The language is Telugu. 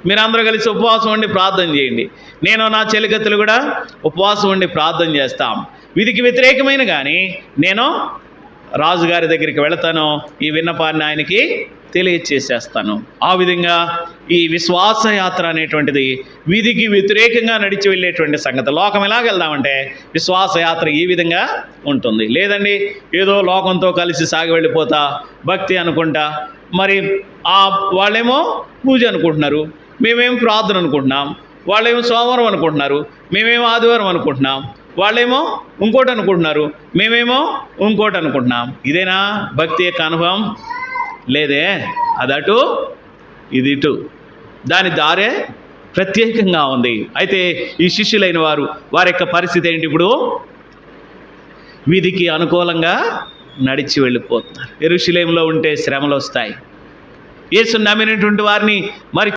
మీరందరూ కలిసి ఉపవాసం ఉండి ప్రార్థన చేయండి. నేను నా చెలికత్తెలు కూడా ఉపవాసం ఉండి ప్రార్థన చేస్తాం. విధికి వ్యతిరేకమైన కానీ నేను రాజుగారి దగ్గరికి వెళతాను, ఈ విన్నపాన్ని ఆయనకి తెలియచేసేస్తాను. ఆ విధంగా ఈ విశ్వాసయాత్ర అనేటువంటిది విధికి వ్యతిరేకంగా నడిచి వెళ్ళేటువంటి సంగతి. లోకం ఎలాగ వెళ్దామంటే విశ్వాసయాత్ర ఈ విధంగా ఉంటుంది. లేదండి ఏదో లోకంతో కలిసి సాగి వెళ్ళిపోతా భక్తి అనుకుంటా, మరి వాళ్ళేమో పూజ అనుకుంటున్నారు, మేమేం ప్రార్థన అనుకుంటున్నాం, వాళ్ళేమో సోమవారం అనుకుంటున్నారు, మేమేమో ఆదివారం అనుకుంటున్నాం, వాళ్ళేమో ఇంకోటి అనుకుంటున్నారు, మేమేమో ఇంకోటి అనుకుంటున్నాం. ఇదేనా భక్తి యొక్క అనుభవం? లేదే. అదటు ఇది ఇటు, దాని దారే ప్రత్యేకంగా ఉంది. అయితే ఈ శిష్యులైన వారి యొక్క పరిస్థితి ఏంటి? ఇప్పుడు విధికి అనుకూలంగా నడిచి వెళ్ళిపోతున్నారు. యెరూషలేములో ఉంటే శ్రమలు వస్తాయి. యేసుని నమ్మినటువంటి వారిని మరి